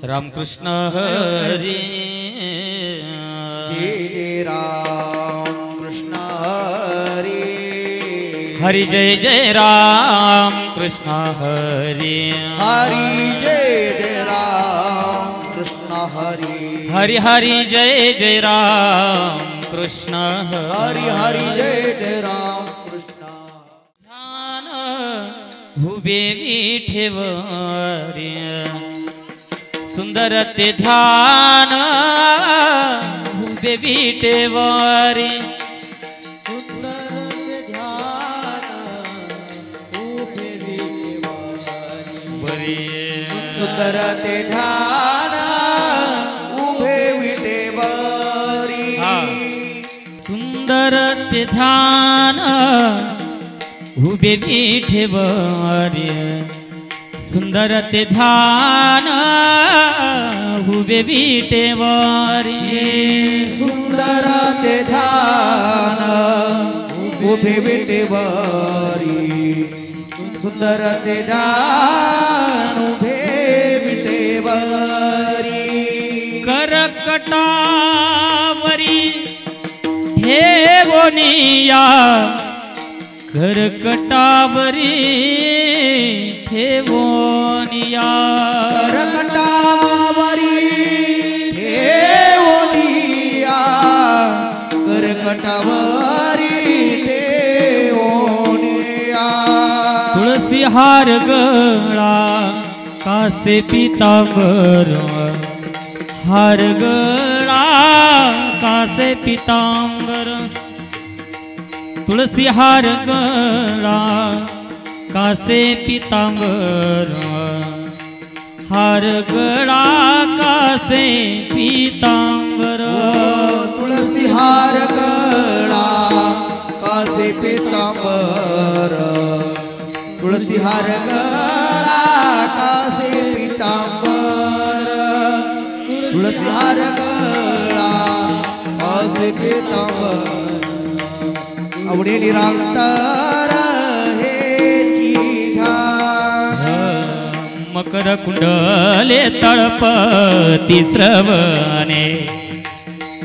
रामकृष्ण हरी जय जय राम कृष्ण हरी हरि जय जय राम कृष्ण हरि हरि जय जय राम कृष्ण हरि हरि हरि जय जय राम कृष्ण हरि हरि जय जय राम कृष्ण ध्यान उभे विठेवरी सुंदर ते ध्यान उभे विठेवरी सुंदर ते ध्यान उभे विटेवरी सुंदर ते ध्यान उभे विठेवरी सुंदर ते ध्यान उभे विठेवरी सुंदर ते ध्यान उभे विटेवरी सुंदर ते ध्यान उभे विटेवरी करकटावरी ठेवोनिया करकटावरी ठेवोनिया करकटावरी ठेवोनिया करकटावरी ठेवोनिया तुळसी हार गळा कासे पितांबर हार गळा कासे पितांबर तुळसी हार गळा कासे पितांबर हार गळा कासे पितांबर तुळसी हार गळा कासे पितांबर तुळसी हार गळा कासे पितांबर तुळसी हार गळा कासे पितांबर आवडे निरांतर हे मकर कुंडले तळपती श्रवणे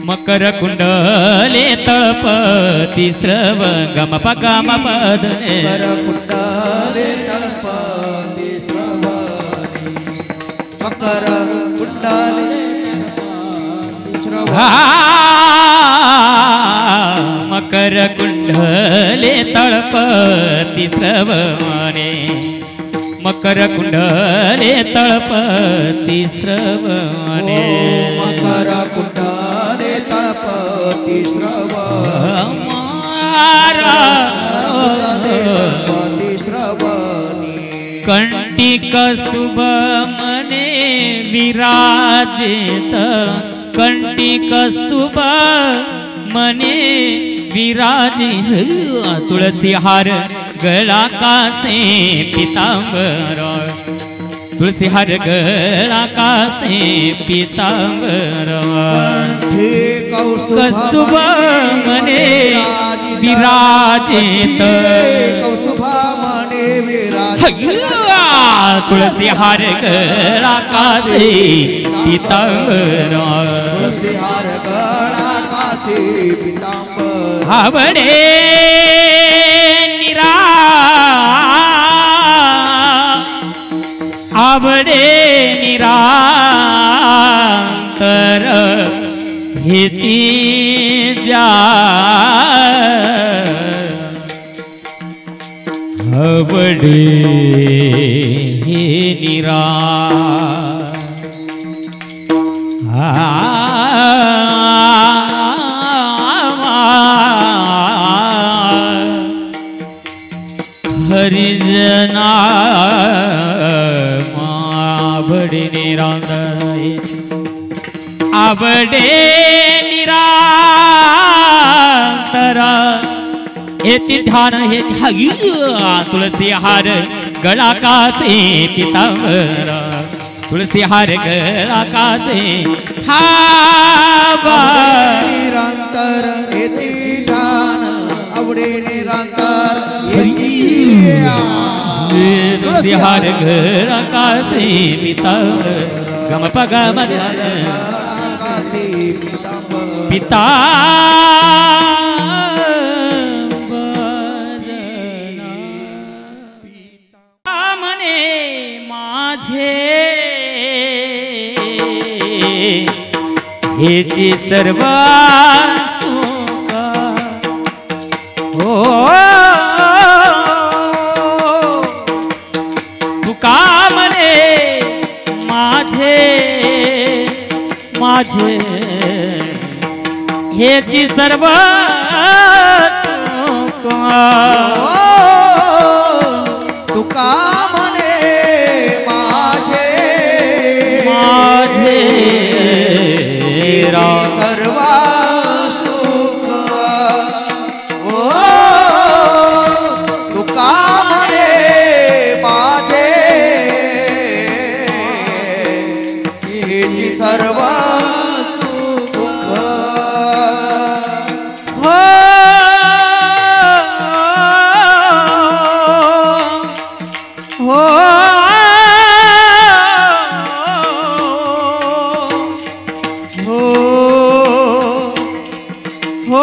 मकर कुंडले तळपती श्रव गम प गम पद मकर कुंडले तळपती श्रवणे मकर कुंडले मकर कुंडले तळपती श्रवणे मकर कुंडले तळपती श्रवणे मकर कुंडले तळपती श्रवणे कंटिक शुभ मने विराजित कंटिक शुभ मने विराजी तुळसी हार गळा कासे पितांबर तुळसी हार गळा कासे पितांबर कस्तुभ मने विराजित तुळसी हार गळा कासे पितांबर तुळसी हार गळा कासे पितांबर आवडे निरा आवडे निरांतर हेची जा आवडे हे निरा हरिजना आवडे निरांतर आवडे निरांतर हेची ध्यान हे तुळसी हार गळा कासे पितांबर तुळसी हार गळा कासे हा निरंतर हेची ध्यान आवडे निरंतर तुळसी हार गळा कासे पितांबर गम प गम पिता मने माझे हेची सर्व सुखा हो तुका मने माझे माझे हेची सर्व सुखा तुका मने माझे माझे सर्व सुख ओ तुका मने माझे सर्व सुख हो हो हो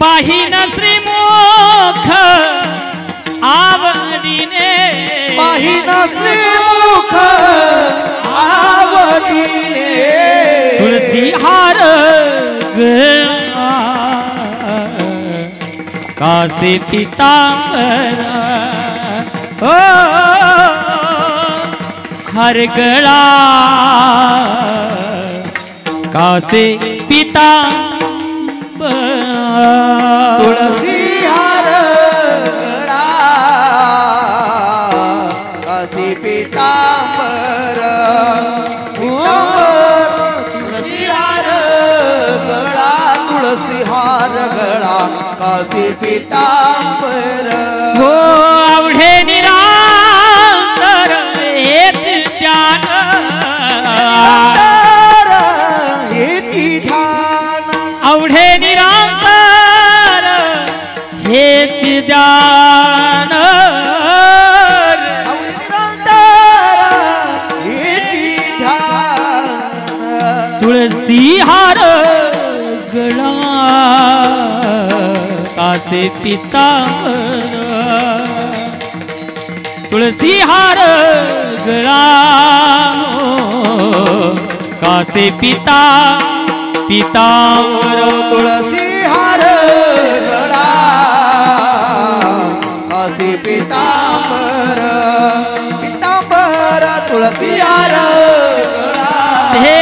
पाहिन श्रीमुख आवडीने पाहिन श्रीमुख आवडीने तुळसी हार कासे पितांबर ओ हर गळा कासे पितांबर तुळसी हार गळा कासे पितांबर तुळसी हार गळा तुळसी हार गळा कासे पितांबर हो आवडे निरांतर हेच ध्यान हेती ध्यान आवडे निरांतर हेच ध्यान हेती ध्यान तुळसी हार गळा कासे पितांबर तुळसी हार गळा कासे पितांबर तुळसी हार गळा कासे पितांबर पितांबर तुळसी हार गळा हे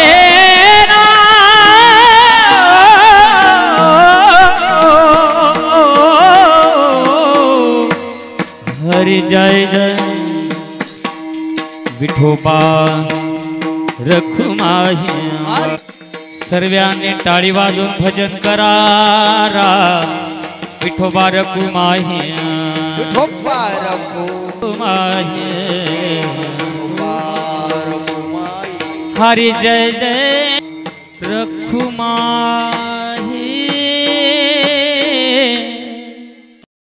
हरी जय जय विठोबा रखुमाही सर्वांनी टाळी वाजून भजन करारा विठोबा रखुमाही विठोबा रखुमाही हरी जय जय रखुमा